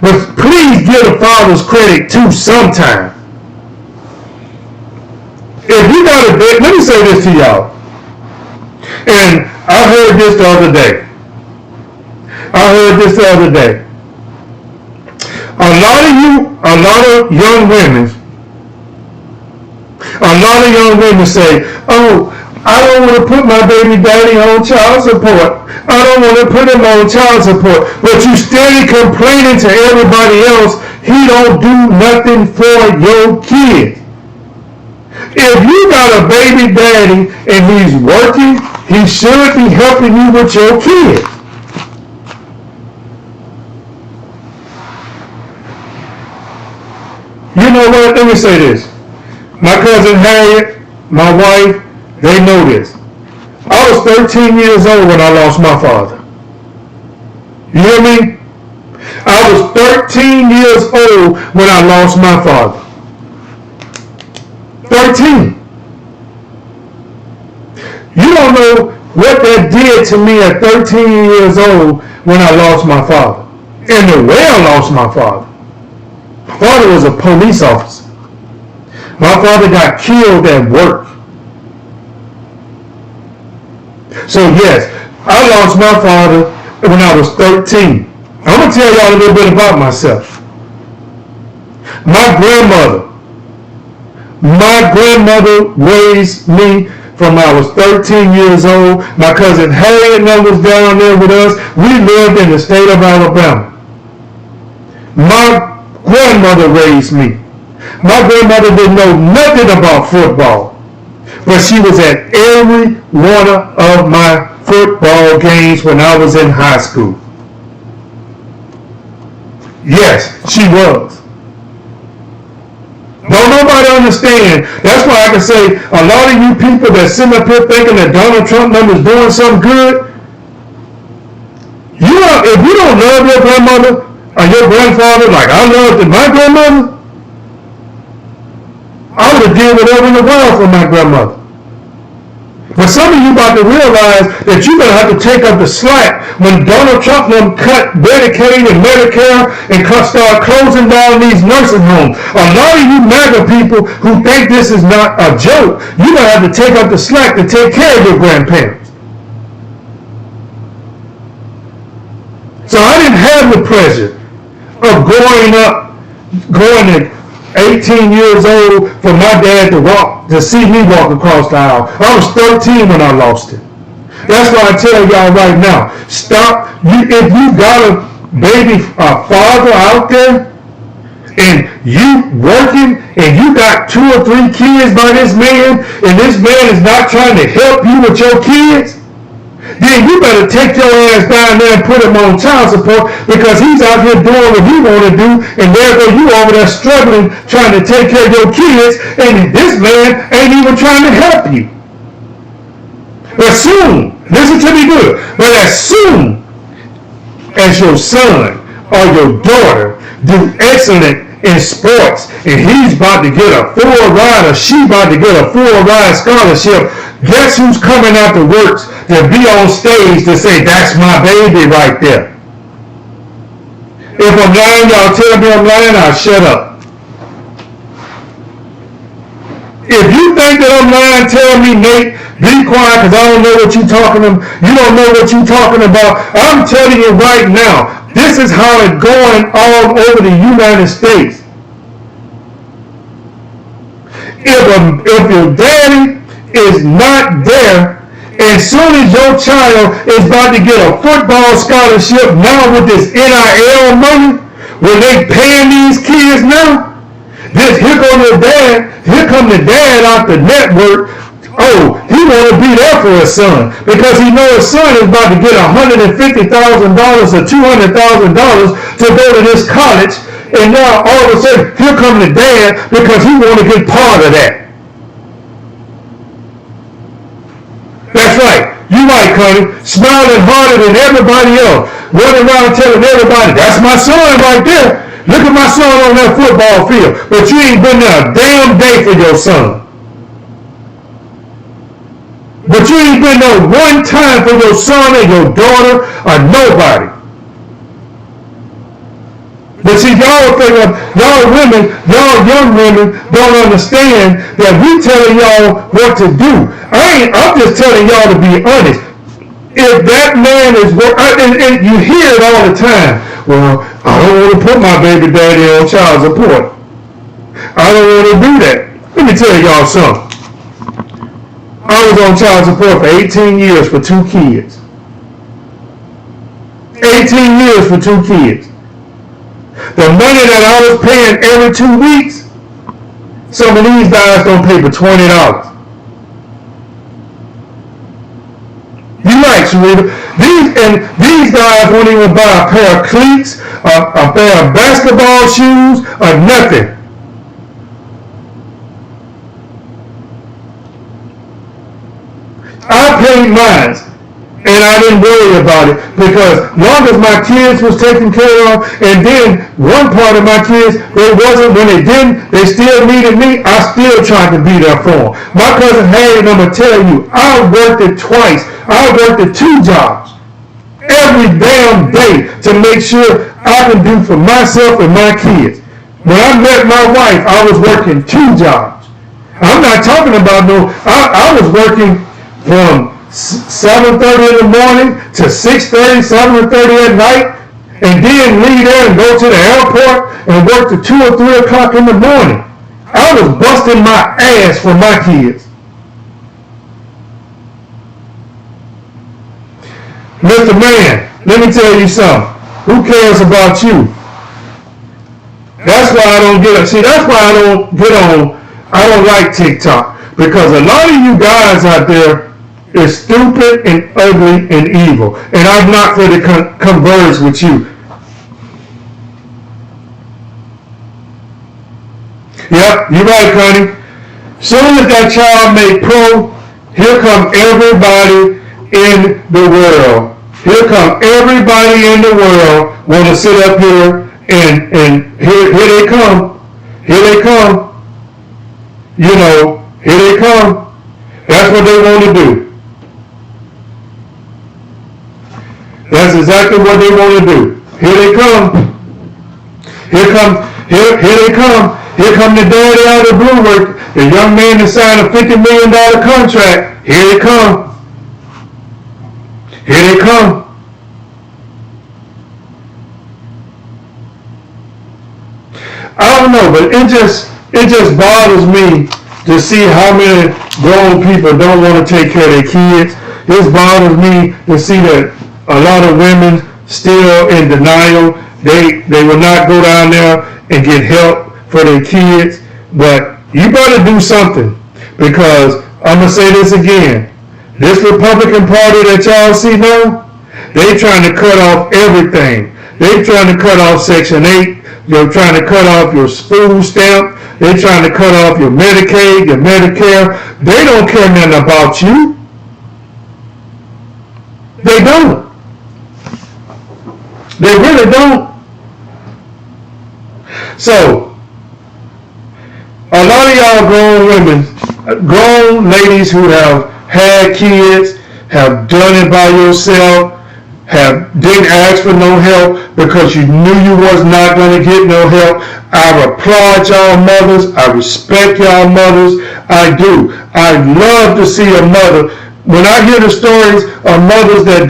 But please give the fathers credit too sometime. If you got a bit, let me say this to y'all. And I heard this the other day. A lot of young women say, oh, I don't want to put my baby daddy on child support. I don't want to put him on child support. But you steady complaining to everybody else, he don't do nothing for your kids. If you got a baby daddy and he's working, he should be helping you with your kids. You know what? Let me say this. My cousin Harriet, my wife, they know this. I was 13 years old when I lost my father. You hear me? I was 13 years old when I lost my father. 13. You don't know what that did to me at 13 years old when I lost my father. And the way I lost my father. My father was a police officer. My father got killed at work. So yes, I lost my father when I was 13. I'm going to tell y'all a little bit about myself. My grandmother raised me from I was 13 years old. My cousin Harriet was down there with us. We lived in the state of Alabama. My grandmother raised me. My grandmother didn't know nothing about football. But she was at every one of my football games when I was in high school. Yes, she was. Don't nobody understand. That's why I can say a lot of you people that sit up here thinking that Donald Trump is doing something good, if you don't love your grandmother or your grandfather like I loved my grandmother, I would have did whatever in the world for my grandmother. But some of you about to realize that you're going to have to take up the slack when Donald Trump cut Medicaid and Medicare and start closing down these nursing homes. A lot of you MAGA people who think this is not a joke, you're going to have to take up the slack to take care of your grandparents. So I didn't have the pleasure of going to 18 years old for my dad to see me walk across the aisle. I was 13 when I lost it. That's why I tell y'all right now, stop. If you got a baby father out there and you working and you got 2 or 3 kids by this man and this man is not trying to help you with your kids, then you better take your ass down there and put him on child support, because he's out here doing what he want to do, and there go you over there struggling trying to take care of your kids, and this man ain't even trying to help you. But soon, listen to me good, but as soon as your son or your daughter do excellent in sports and he's about to get a full ride or she about to get a full ride scholarship, guess who's coming out the works to be on stage to say, that's my baby right there? If I'm lying, y'all tell me I'm lying, I'll shut up. If you think that I'm lying, tell me, Nate, be quiet, because I don't know what you're talking about. You don't know what you're talking about. I'm telling you right now, this is how it's going all over the United States. If your daddy is not there, as soon as your child is about to get a football scholarship now with this NIL money, when they paying these kids now, here come the dad out the network. Oh, he want to be there for his son because he knows his son is about to get $150,000 or $200,000 to go to this college, and now all of a sudden here come the dad because he want to get part of that. That's right. You right, Connie. Smiling harder than everybody else. Running around telling everybody, that's my son right there. Look at my son on that football field. But you ain't been there a damn day for your son. But you ain't been there one time for your son or your daughter or nobody. But see, y'all young women don't understand that we telling y'all what to do. I'm just telling y'all to be honest. If that man is, and you hear it all the time, well, I don't want to put my baby daddy on child support. I don't want to do that. Let me tell y'all something. I was on child support for 18 years for 2 kids. 18 years for 2 kids. The money that I was paying every 2 weeks, some of these guys don't pay for $20. You're right, Sharita. These guys won't even buy a pair of cleats, a pair of basketball shoes, or nothing. I paid mine, and I didn't worry about it because long as my kids was taken care of, and then one part of my kids, they wasn't, when they didn't, they still needed me, I still tried to be there for them. My cousin Harry, and I'm going to tell you, I worked it twice. I worked at 2 jobs every damn day to make sure I can do for myself and my kids. When I met my wife, I was working 2 jobs. I'm not talking about I was working from 7:30 in the morning to 6:30, 7:30 at night, and then leave there and go to the airport and work to 2 or 3 o'clock in the morning. I was busting my ass for my kids. Mr. Man, let me tell you something. Who cares about you? That's why I don't get it. See, that's why I don't like TikTok. Because a lot of you guys out there is stupid and ugly and evil. And I'm not going to converse with you. Yep, you're right, Connie. Soon as that child made pro, here come everybody in the world. Here come everybody in the world want to sit up here and here they come. Here they come. You know, here they come. That's what they want to do. exactly what they want to do. Here they come. Here they come. Here come the daddy out of the blue work. The young man that signed a $50 million contract. Here they come. Here they come. I don't know, but it just bothers me to see how many grown people don't want to take care of their kids. It bothers me to see that a lot of women still in denial. They will not go down there and get help for their kids. But you better do something, because I'm going to say this again. This Republican Party that y'all see now, they trying to cut off everything. They trying to cut off Section 8. They're trying to cut off your food stamp. They're trying to cut off your Medicaid, your Medicare. They don't care nothing about you. They don't. They really don't. So, a lot of y'all grown women, grown ladies who have had kids, have done it by yourself, didn't ask for no help because you knew you was not going to get no help. I applaud y'all mothers. I respect y'all mothers. I do. I love to see a mother. When I hear the stories of mothers that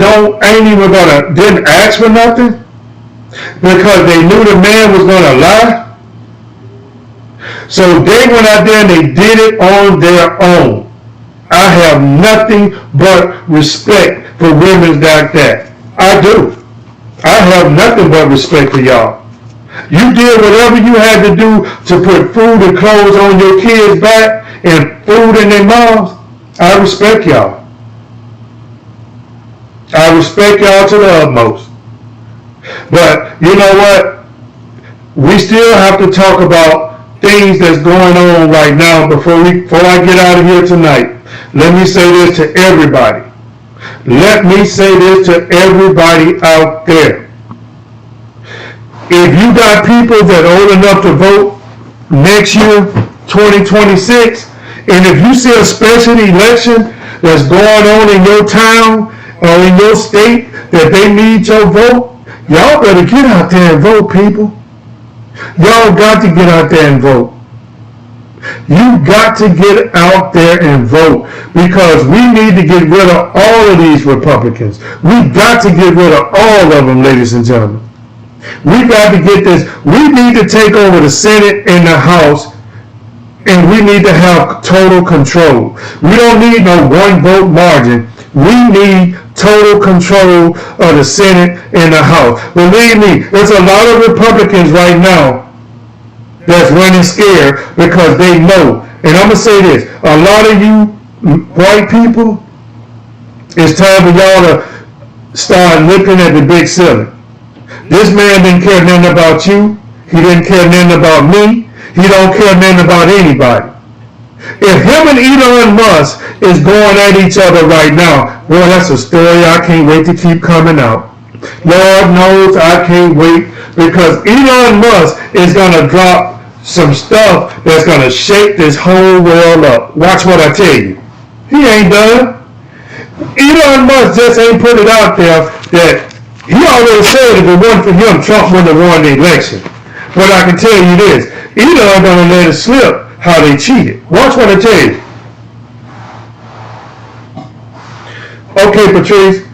didn't ask for nothing because they knew the man was going to lie. So they went out there and they did it on their own. I have nothing but respect for women like that. I do. I have nothing but respect for y'all. You did whatever you had to do to put food and clothes on your kids' back and food in their mouths. I respect y'all. I respect y'all to the utmost. But you know what? We still have to talk about things that's going on right now before I get out of here tonight. Let me say this to everybody. Let me say this to everybody out there. If you got people that are old enough to vote next year, 2026, and if you see a special election that's going on in your town or in your state that they need your vote, y'all better get out there and vote, people. Y'all got to get out there and vote. You got to get out there and vote, because we need to get rid of all of these Republicans. We got to get rid of all of them, ladies and gentlemen. We got to get this. We need to take over the Senate and the House, and we need to have total control. We don't need no one vote margin. We need total control of the Senate and the House. Believe me, there's a lot of Republicans right now that's running scared because they know. And I'm going to say this. A lot of you white people, it's time for y'all to start looking at the big ceiling. This man didn't care nothing about you. He didn't care nothing about me. He don't care nothing about anybody. If him and Elon Musk is going at each other right now, boy, that's a story I can't wait to keep coming out. Lord knows I can't wait, because Elon Musk is going to drop some stuff that's going to shake this whole world up. Watch what I tell you. He ain't done. Elon Musk just ain't put it out there that he already said if it wasn't for him, Trump wouldn't have won the election. But I can tell you this, Elon gonna let it slip how they cheated. Watch what I tell you. Okay, Patrice,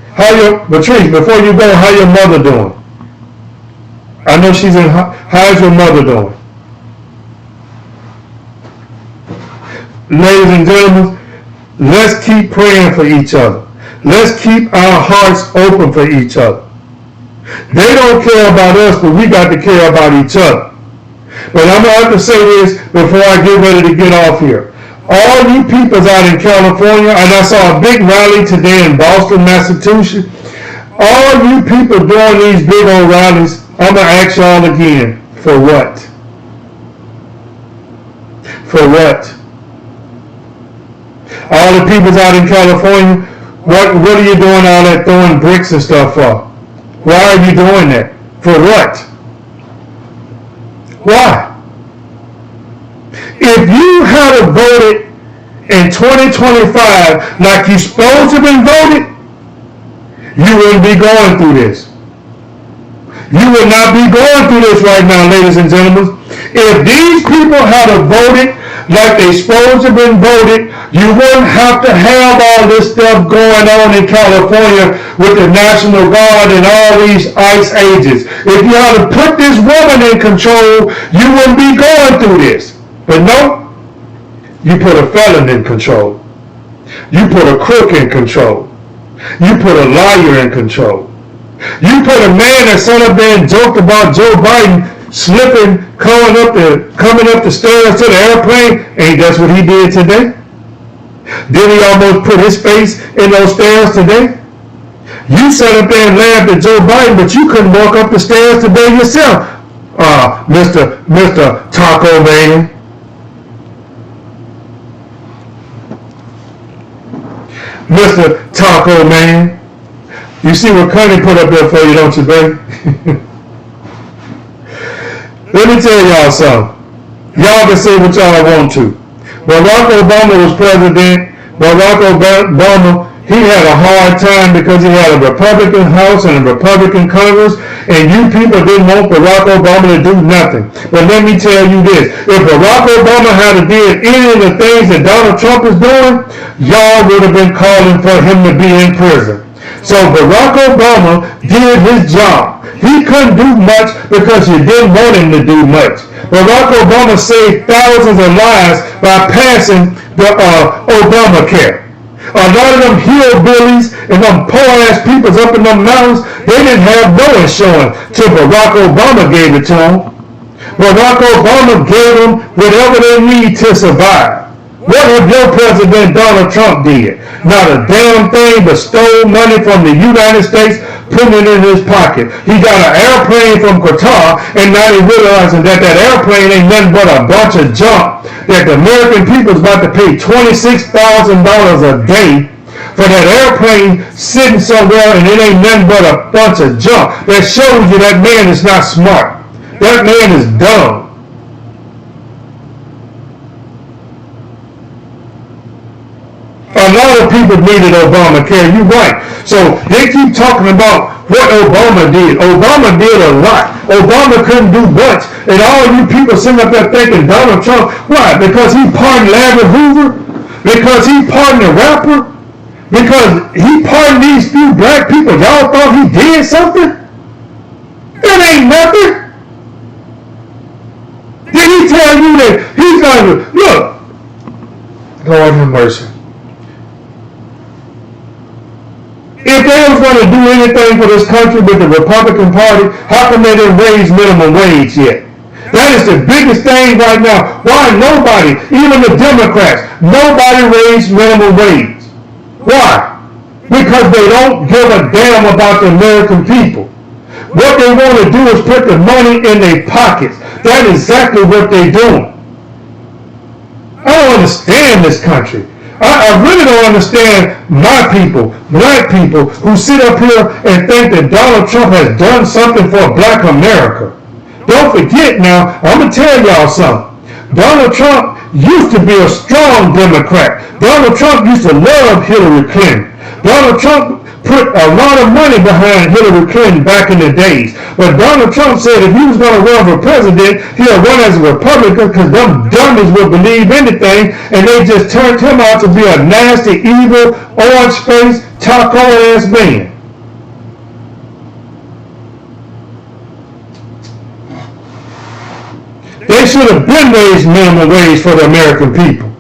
before you go, how your mother doing? I know she's in, how's your mother doing? Ladies and gentlemen, let's keep praying for each other. Let's keep our hearts open for each other. They don't care about us, but we got to care about each other. But I'm going to have to say this before I get ready to get off here. All you peoples out in California, and I saw a big rally today in Boston, Massachusetts. All you people doing these big old rallies, I'm going to ask y'all again, for what? For what? All the peoples out in California, what are you doing all that throwing bricks and stuff for? Why are you doing that? For what? Why? If you had voted in 2025 like you supposed to have been voted, you wouldn't be going through this. You would not be going through this right now, ladies and gentlemen. If these people had voted like they supposed to have been voted, you wouldn't have to have all this stuff going on in California with the National Guard and all these ICE agents. If you had to put this woman in control, you wouldn't be going through this. But no, you put a felon in control. You put a crook in control. You put a liar in control. You put a man that sat up there and joked about Joe Biden slipping, coming up the stairs to the airplane. Ain't that's what he did today? Did he almost put his face in those stairs today? You sat up there and laughed at Joe Biden, but you couldn't walk up the stairs today yourself. Mr. Taco Man. Mr. Taco Man. You see what Connie put up there for you, don't you, baby? Let me tell y'all something. Y'all can say what y'all want to. When Barack Obama was president, Barack Obama, he had a hard time because he had a Republican House and a Republican Congress, and you people didn't want Barack Obama to do nothing. But let me tell you this. If Barack Obama had did any of the things that Donald Trump is doing, y'all would have been calling for him to be in prison. So Barack Obama did his job. He couldn't do much because you didn't want him to do much. Barack Obama saved thousands of lives by passing the Obamacare. A lot of them hillbillies and them poor-ass peoples up in them mountains, they didn't have no insurance till Barack Obama gave it to them. Barack Obama gave them whatever they need to survive. What have your president Donald Trump did? Not a damn thing but stole money from the United States, putting it in his pocket. He got an airplane from Qatar, and now he's realizing that airplane ain't nothing but a bunch of junk. That the American people is about to pay $26,000 a day for that airplane sitting somewhere, and it ain't nothing but a bunch of junk. That shows you that man is not smart. That man is dumb. A lot of people needed Obamacare, you're right. So they keep talking about what Obama did. Obama did a lot. Obama couldn't do much. And all you people sitting up there thinking Donald Trump, why? Because he pardoned Larry Hoover? Because he pardoned a rapper? Because he pardoned these few black people? Y'all thought he did something? It ain't nothing. Did he tell you that he's going to, look, Lord have mercy. If they was going to do anything for this country with the Republican Party, how come they didn't raise minimum wage yet? That is the biggest thing right now. Why nobody, even the Democrats, nobody raised minimum wage? Why? Because they don't give a damn about the American people. What they want to do is put the money in their pockets. That's exactly what they're doing. I don't understand this country. I really don't understand my people, black people, who sit up here and think that Donald Trump has done something for black America. Don't forget now, I'm going to tell y'all something. Donald Trump used to be a strong Democrat. Donald Trump used to love Hillary Clinton. Donald Trump put a lot of money behind Hillary Clinton back in the days. But Donald Trump said if he was going to run for president, he'll run as a Republican because them dummies would believe anything, and they just turned him out to be a nasty, evil, orange-faced, taco-ass man. They should have been raised minimum wage for the American people.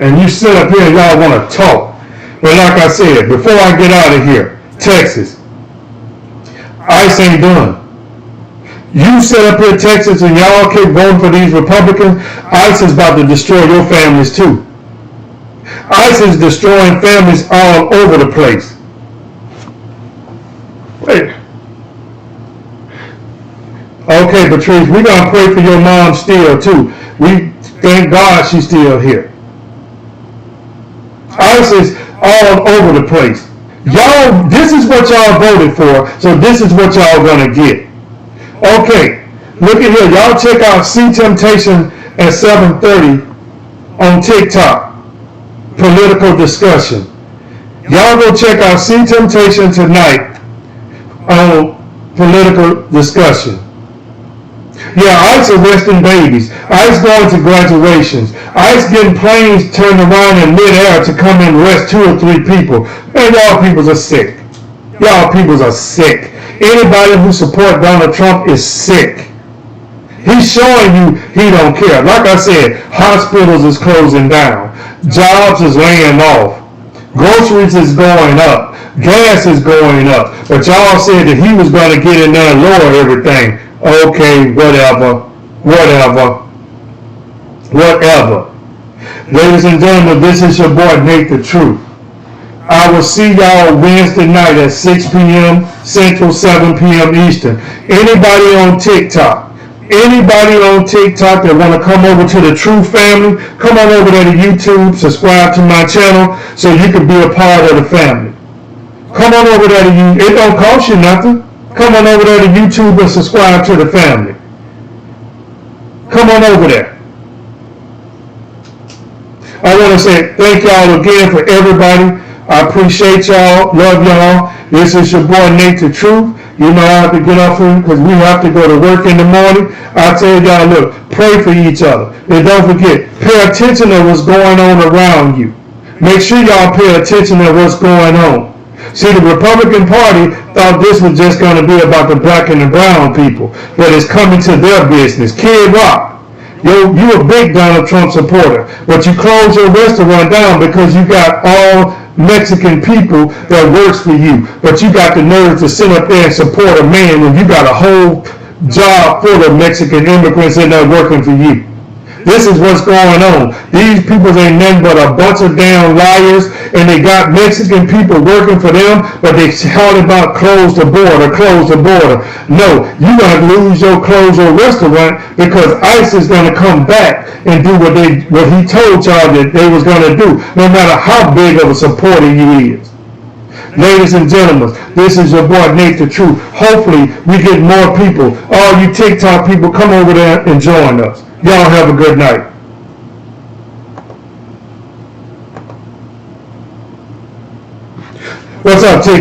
And you sit up here and y'all want to talk. But like I said, before I get out of here, Texas, ICE ain't done. You sit up here, Texas, and y'all keep voting for these Republicans, ICE is about to destroy your families too. ICE is destroying families all over the place. Wait. Okay, Patrice, we're going to pray for your mom still too. We thank God she's still here. ICE is all over the place. Y'all, this is what y'all voted for, so this is what y'all gonna get. Okay, look at here. Y'all check out C Temptation at 7:30 on TikTok. Political discussion. Y'all go check out C Temptation tonight on political discussion. Yeah, ICE arresting babies, ICE going to graduations, ICE getting planes turned around in midair to come and arrest 2 or 3 people. And y'all peoples are sick. Y'all peoples are sick. Anybody who support Donald Trump is sick. He's showing you he don't care. Like I said, hospitals is closing down. Jobs is laying off. Groceries is going up. Gas is going up. But y'all said that he was going to get in there and lower everything. Okay, whatever. Ladies and gentlemen, this is your boy, NateTheTruth. I will see y'all Wednesday night at 6 p.m. Central, 7 p.m. Eastern. Anybody on TikTok that want to come over to the Truth family, come on over there to YouTube, subscribe to my channel so you can be a part of the family. Come on over there to YouTube. It don't cost you nothing. Come on over there to YouTube and subscribe to the family. Come on over there. I want to say thank y'all again for everybody. I appreciate y'all. Love y'all. This is your boy NateTheTruth. You know I have to get off here because we have to go to work in the morning. I tell y'all, look, pray for each other. And don't forget, pay attention to what's going on around you. Make sure y'all pay attention to what's going on. See, the Republican Party thought this was just going to be about the black and the brown people, but it's coming to their business. Kid Rock, you a big Donald Trump supporter, but you closed your restaurant down because you got all Mexican people that works for you, but you got the nerve to sit up there and support a man when you got a whole job full of Mexican immigrants in there working for you. This is what's going on. These people ain't nothing but a bunch of damn liars, and they got Mexican people working for them, but they shout about close the border. No, you're going to lose your restaurant because ICE is going to come back and do what he told y'all that they was going to do, no matter how big of a supporter you is. Ladies and gentlemen, this is your boy NateTheTruth. Hopefully we get more people. All you TikTok people, come over there and join us. Y'all have a good night. What's up, TikTok?